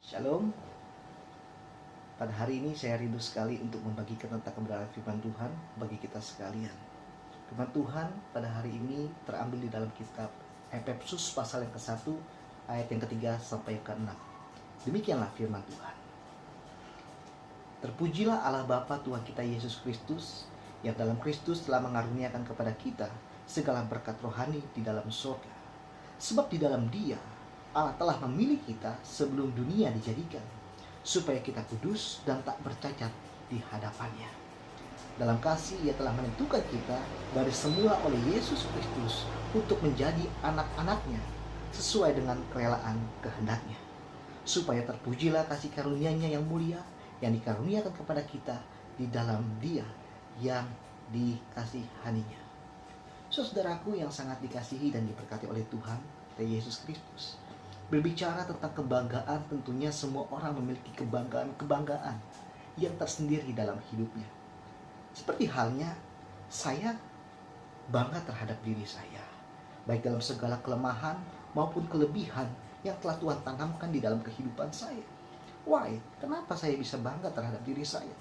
Shalom. Pada hari ini saya rindu sekali untuk membagikan tentang kebenaran firman Tuhan bagi kita sekalian. Firman Tuhan pada hari ini terambil di dalam kitab Efesus pasal yang ke-1 ayat yang ke-3 sampai yang ke-6. Demikianlah firman Tuhan. Terpujilah Allah Bapa Tuhan kita Yesus Kristus, yang dalam Kristus telah mengaruniakan kepada kita segala berkat rohani di dalam surga. Sebab di dalam Dia Allah telah memilih kita sebelum dunia dijadikan, supaya kita kudus dan tak bercacat di hadapannya. Dalam kasih Ia telah menentukan kita dari semula oleh Yesus Kristus untuk menjadi anak-anaknya sesuai dengan kerelaan kehendaknya, supaya terpujilah kasih karunia-Nya yang mulia yang dikaruniakan kepada kita di dalam Dia yang dikasihaninya. Saudaraku yang sangat dikasihi dan diberkati oleh Tuhan Yesus Kristus, berbicara tentang kebanggaan, tentunya semua orang memiliki kebanggaan yang tersendiri dalam hidupnya. Seperti halnya saya bangga terhadap diri saya, baik dalam segala kelemahan maupun kelebihan yang telah Tuhan tanamkan di dalam kehidupan saya. Why? Kenapa saya bisa bangga terhadap diri saya?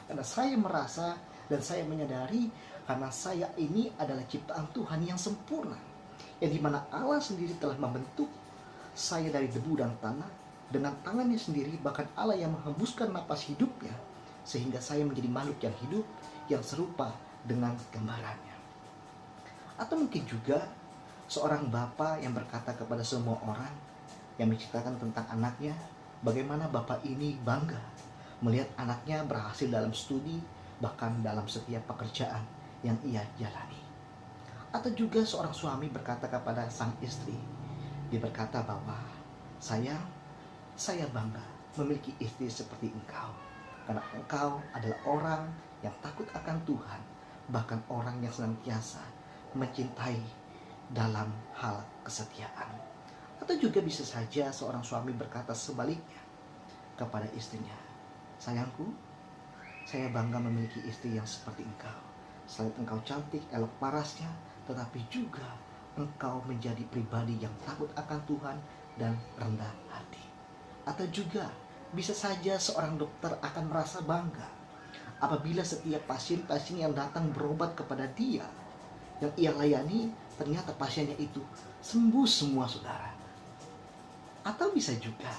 Karena saya merasa dan saya menyadari karena saya ini adalah ciptaan Tuhan yang sempurna, yang dimana Allah sendiri telah membentuk saya dari debu dan tanah dengan tangannya sendiri. Bahkan Allah yang menghembuskan napas hidupnya sehingga saya menjadi makhluk yang hidup, yang serupa dengan gambarannya. Atau mungkin juga seorang bapa yang berkata kepada semua orang yang menceritakan tentang anaknya, bagaimana bapak ini bangga melihat anaknya berhasil dalam studi, bahkan dalam setiap pekerjaan yang ia jalani. Atau juga seorang suami berkata kepada sang istri, dia berkata bahwa sayang, saya bangga memiliki istri seperti engkau, karena engkau adalah orang yang takut akan Tuhan, bahkan orang yang senantiasa mencintai dalam hal kesetiaan. Atau juga bisa saja seorang suami berkata sebaliknya kepada istrinya, sayangku, saya bangga memiliki istri yang seperti engkau. Selain engkau cantik, elok parasnya, tetapi juga engkau menjadi pribadi yang takut akan Tuhan dan rendah hati. Atau juga bisa saja seorang dokter akan merasa bangga apabila setiap pasien-pasien yang datang berobat kepada dia, yang ia layani, ternyata pasiennya itu sembuh semua, saudara. Atau bisa juga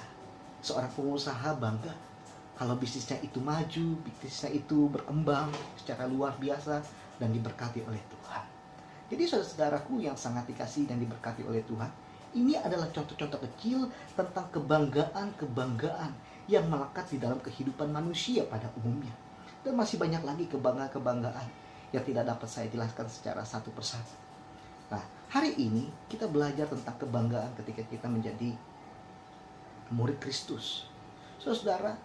seorang pengusaha bangga kalau bisnisnya itu maju, bisnisnya itu berkembang secara luar biasa dan diberkati oleh Tuhan. Jadi saudara-saudaraku yang sangat dikasihi dan diberkati oleh Tuhan, ini adalah contoh-contoh kecil tentang kebanggaan yang melekat di dalam kehidupan manusia pada umumnya. Dan masih banyak lagi kebanggaan yang tidak dapat saya jelaskan secara satu persatu. Nah, hari ini kita belajar tentang kebanggaan ketika kita menjadi murid Kristus. Saudara,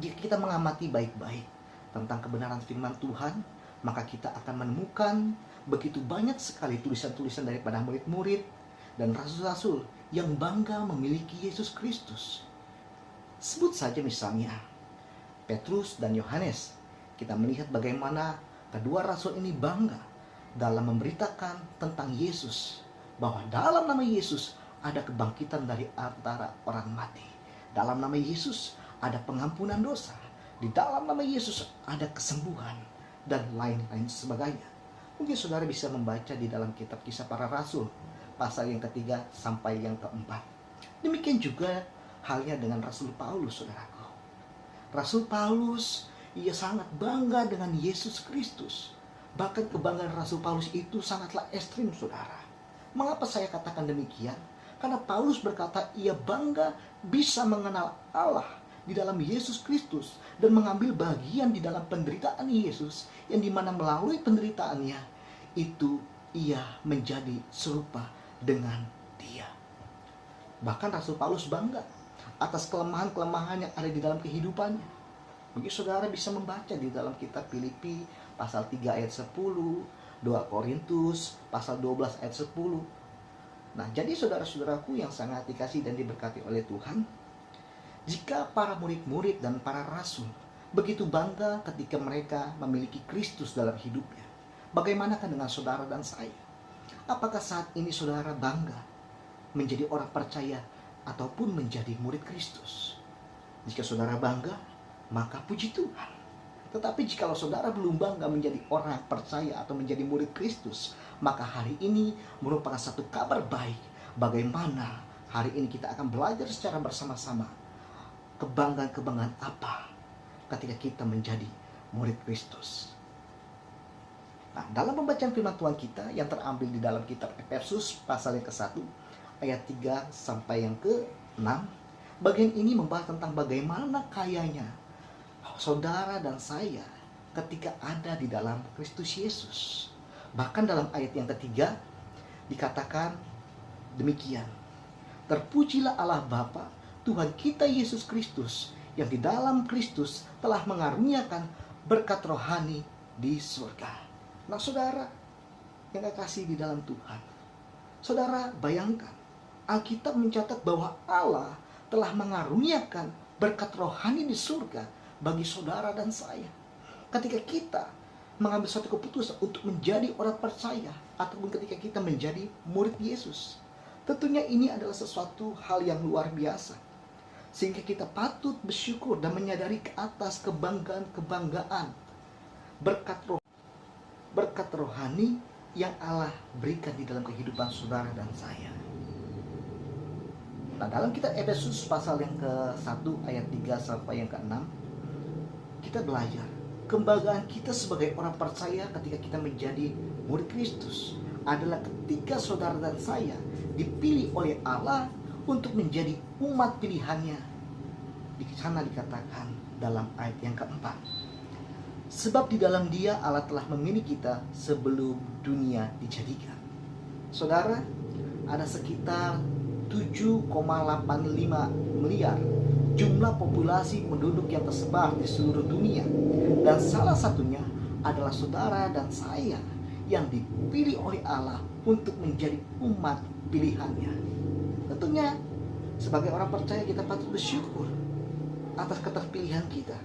jika kita mengamati baik-baik tentang kebenaran firman Tuhan, maka kita akan menemukan begitu banyak sekali tulisan-tulisan daripada murid-murid dan rasul-rasul yang bangga memiliki Yesus Kristus. Sebut saja misalnya Petrus dan Yohanes. Kita melihat bagaimana kedua rasul ini bangga dalam memberitakan tentang Yesus, bahwa dalam nama Yesus ada kebangkitan dari antara orang mati. Dalam nama Yesus ada pengampunan dosa. Di dalam nama Yesus ada kesembuhan dan lain-lain sebagainya. Mungkin saudara bisa membaca di dalam kitab Kisah Para Rasul pasal yang ke-3 sampai yang ke-4. Demikian juga halnya dengan Rasul Paulus, saudaraku. Rasul Paulus, ia sangat bangga dengan Yesus Kristus. Bahkan kebanggaan Rasul Paulus itu sangatlah ekstrim, saudara. Mengapa saya katakan demikian? Karena Paulus berkata ia bangga bisa mengenal Allah di dalam Yesus Kristus dan mengambil bagian di dalam penderitaan Yesus, yang dimana melalui penderitaannya itu ia menjadi serupa dengan Dia. Bahkan Rasul Paulus bangga atas kelemahan-kelemahan yang ada di dalam kehidupannya. Mungkin saudara bisa membaca di dalam kitab Filipi pasal 3 ayat 10, 2 Korintus pasal 12 ayat 10. Nah, jadi saudara-saudaraku yang sangat dikasihi dan diberkati oleh Tuhan, jika para murid-murid dan para rasul begitu bangga ketika mereka memiliki Kristus dalam hidupnya, bagaimanakah dengan saudara dan saya? Apakah saat ini saudara bangga menjadi orang percaya ataupun menjadi murid Kristus? Jika saudara bangga, maka puji Tuhan. Tetapi jikalau saudara belum bangga menjadi orang percaya atau menjadi murid Kristus, maka hari ini merupakan satu kabar baik. Bagaimana hari ini kita akan belajar secara bersama-sama kebanggaan-kebanggaan apa ketika kita menjadi murid Kristus. Nah, dalam pembacaan firman Tuhan kita yang terambil di dalam kitab Efesus pasal yang ke-1 ayat 3 sampai yang ke-6, bagian ini membahas tentang bagaimana kayanya saudara dan saya ketika ada di dalam Kristus Yesus. Bahkan dalam ayat yang ketiga dikatakan demikian: terpujilah Allah Bapa Tuhan kita Yesus Kristus, yang di dalam Kristus telah mengaruniakan berkat rohani di surga. Nah saudara yang kekasih di dalam Tuhan, saudara bayangkan Alkitab mencatat bahwa Allah telah mengaruniakan berkat rohani di surga bagi saudara dan saya. Ketika kita mengambil suatu keputusan untuk menjadi orang percaya, ataupun ketika kita menjadi murid Yesus, tentunya ini adalah sesuatu hal yang luar biasa, sehingga kita patut bersyukur dan menyadari ke atas kebanggaan-kebanggaan berkat rohani yang Allah berikan di dalam kehidupan saudara dan saya. Nah, dalam kitab Efesus pasal yang ke-1 ayat 3 sampai yang ke-6, kita belajar kebanggaan kita sebagai orang percaya ketika kita menjadi murid Kristus adalah ketika saudara dan saya dipilih oleh Allah untuk menjadi umat pilihannya. Di sana dikatakan dalam ayat yang ke-4, sebab di dalam Dia Allah telah memilih kita sebelum dunia dijadikan. Saudara, ada sekitar 7,85 miliar jumlah populasi penduduk yang tersebar di seluruh dunia, dan salah satunya adalah saudara dan saya yang dipilih oleh Allah untuk menjadi umat pilihannya. Tentunya sebagai orang percaya kita patut bersyukur atas keterpilihan kita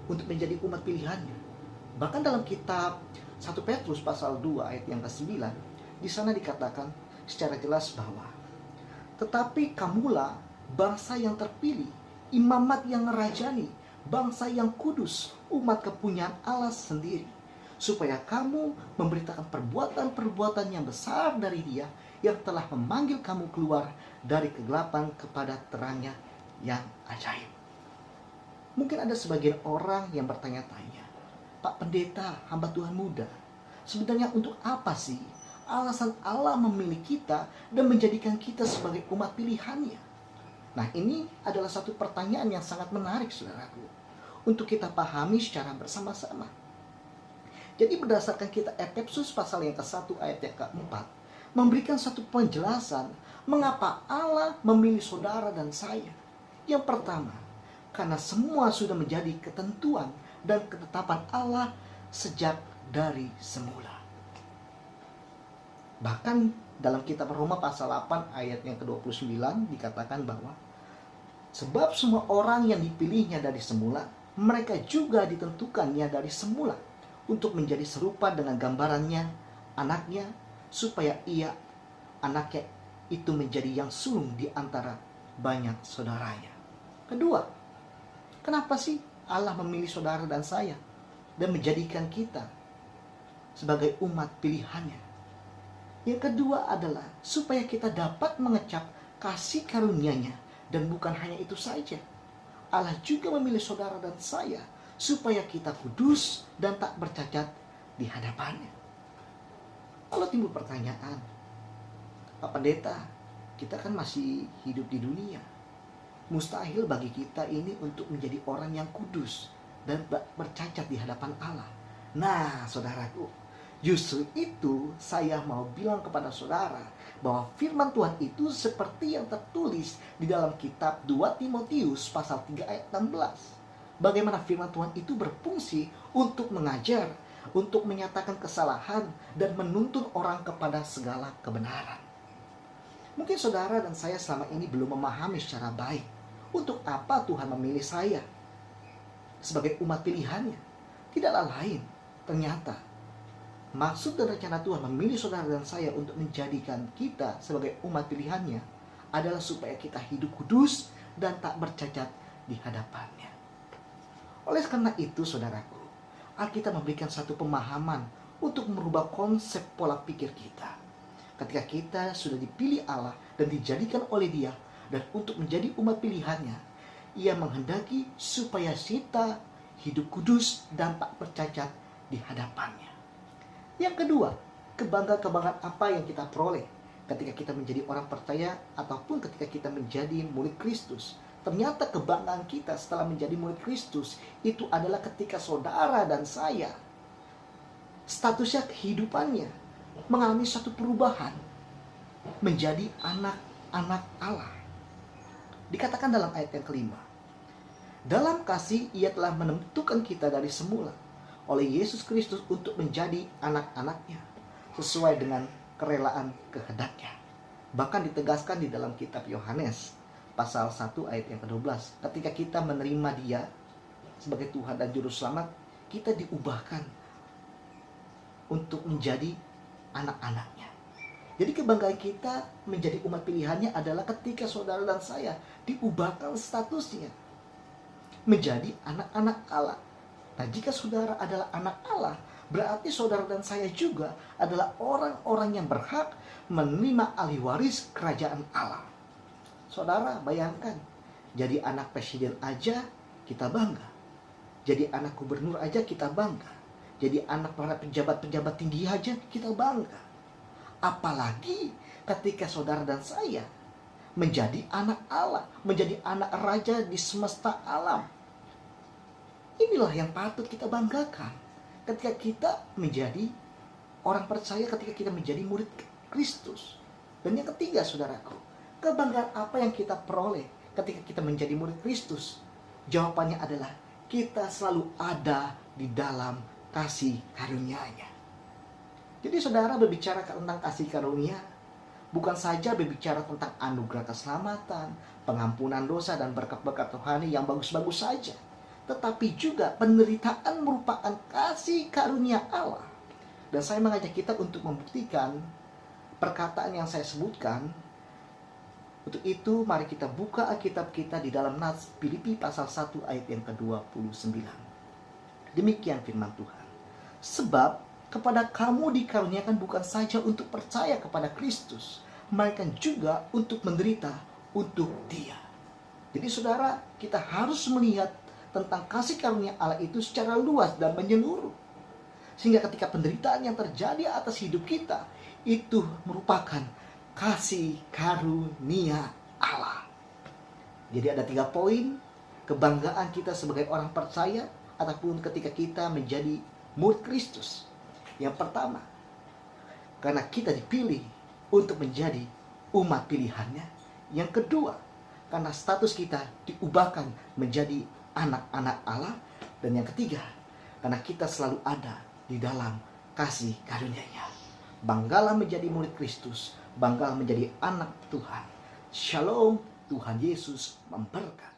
untuk menjadi umat pilihannya. Bahkan dalam kitab 1 Petrus pasal 2 ayat yang ke-9, di sana dikatakan secara jelas bahwa tetapi kamulah bangsa yang terpilih, imamat yang rajani, bangsa yang kudus, umat kepunyaan Allah sendiri, supaya kamu memberitakan perbuatan-perbuatan yang besar dari Dia yang telah memanggil kamu keluar dari kegelapan kepada terangnya yang ajaib. Mungkin ada sebagian orang yang bertanya-tanya, Pak Pendeta, hamba Tuhan muda, sebenarnya untuk apa sih alasan Allah memilih kita dan menjadikan kita sebagai umat pilihannya? Nah, ini adalah satu pertanyaan yang sangat menarik, saudaraku, untuk kita pahami secara bersama-sama. Jadi berdasarkan kita Efesus pasal yang ke-1 ayat yang ke-4 memberikan satu penjelasan mengapa Allah memilih saudara dan saya. Yang pertama, karena semua sudah menjadi ketentuan dan ketetapan Allah sejak dari semula. Bahkan dalam kitab Roma pasal 8 ayat yang ke-29 dikatakan bahwa sebab semua orang yang dipilihnya dari semula, mereka juga ditentukannya dari semula untuk menjadi serupa dengan gambarannya, anaknya, supaya ia, anaknya itu menjadi yang sulung di antara banyak saudaranya. Kedua, kenapa sih Allah memilih saudara dan saya dan menjadikan kita sebagai umat pilihannya? Yang kedua adalah supaya kita dapat mengecap kasih karunia-Nya, dan bukan hanya itu saja. Allah juga memilih saudara dan saya supaya kita kudus dan tak bercacat di hadapannya. Kalau timbul pertanyaan, Pak Pendeta, kita kan masih hidup di dunia. Mustahil bagi kita ini untuk menjadi orang yang kudus dan bercacat di hadapan Allah. Nah, saudaraku, justru itu saya mau bilang kepada saudara bahwa firman Tuhan itu seperti yang tertulis di dalam kitab 2 Timotius pasal 3 ayat 16. Bagaimana firman Tuhan itu berfungsi untuk mengajar, untuk menyatakan kesalahan, dan menuntun orang kepada segala kebenaran. Mungkin saudara dan saya selama ini belum memahami secara baik untuk apa Tuhan memilih saya sebagai umat pilihannya. Tidaklah lain, ternyata maksud dan rencana Tuhan memilih saudara dan saya untuk menjadikan kita sebagai umat pilihannya adalah supaya kita hidup kudus dan tak bercacat di hadapannya. Oleh karena itu, saudaraku, Alkitab memberikan satu pemahaman untuk merubah konsep pola pikir kita. Ketika kita sudah dipilih Allah dan dijadikan oleh Dia, dan untuk menjadi umat pilihannya, Ia menghendaki supaya kita hidup kudus dan tak bercacat di hadapannya. Yang kedua, kebanggaan apa yang kita peroleh ketika kita menjadi orang percaya ataupun ketika kita menjadi murid Kristus. Ternyata kebanggaan kita setelah menjadi murid Kristus itu adalah ketika saudara dan saya statusnya kehidupannya mengalami satu perubahan menjadi anak-anak Allah. Dikatakan dalam ayat yang kelima, dalam kasih Ia telah menentukan kita dari semula oleh Yesus Kristus untuk menjadi anak-anaknya sesuai dengan kerelaan kehendaknya. Bahkan ditegaskan di dalam kitab Yohanes pasal 1 ayat yang ke-12, ketika kita menerima Dia sebagai Tuhan dan Juru Selamat, kita diubahkan untuk menjadi anak-anaknya. Jadi kebanggaan kita menjadi umat pilihannya adalah ketika saudara dan saya diubahkan statusnya menjadi anak-anak Allah. Nah, jika saudara adalah anak Allah, berarti saudara dan saya juga adalah orang-orang yang berhak menerima ahli waris kerajaan Allah. Saudara bayangkan, jadi anak presiden aja kita bangga. Jadi anak gubernur aja kita bangga. Jadi anak para pejabat-pejabat tinggi aja kita bangga. Apalagi ketika saudara dan saya menjadi anak Allah, menjadi anak raja di semesta alam. Inilah yang patut kita banggakan ketika kita menjadi orang percaya, ketika kita menjadi murid Kristus. Dan yang ketiga, saudaraku, kebanggaan apa yang kita peroleh ketika kita menjadi murid Kristus? Jawabannya adalah kita selalu ada di dalam kasih karunia-Nya. Jadi saudara berbicara tentang kasih karunia, bukan saja berbicara tentang anugerah keselamatan, pengampunan dosa, dan berkat-berkat rohani yang bagus-bagus saja. Tetapi juga penderitaan merupakan kasih karunia Allah. Dan saya mengajak kita untuk membuktikan perkataan yang saya sebutkan. Untuk itu, mari kita buka Alkitab kita di dalam Nats Filipi pasal 1 ayat yang ke-29. Demikian firman Tuhan. Sebab kepada kamu dikaruniakan bukan saja untuk percaya kepada Kristus, melainkan juga untuk menderita untuk Dia. Jadi saudara, kita harus melihat tentang kasih karunia Allah itu secara luas dan menyeluruh. Sehingga ketika penderitaan yang terjadi atas hidup kita, itu merupakan kasih karunia Allah. Jadi ada 3 poin kebanggaan kita sebagai orang percaya ataupun ketika kita menjadi murid Kristus. Yang pertama, karena kita dipilih untuk menjadi umat pilihannya. Yang kedua, karena status kita diubahkan menjadi anak-anak Allah. Dan yang ketiga, karena kita selalu ada di dalam kasih karunia-Nya. Banggalah menjadi murid Kristus, banggalah menjadi anak Tuhan. Shalom, Tuhan Yesus memberkati.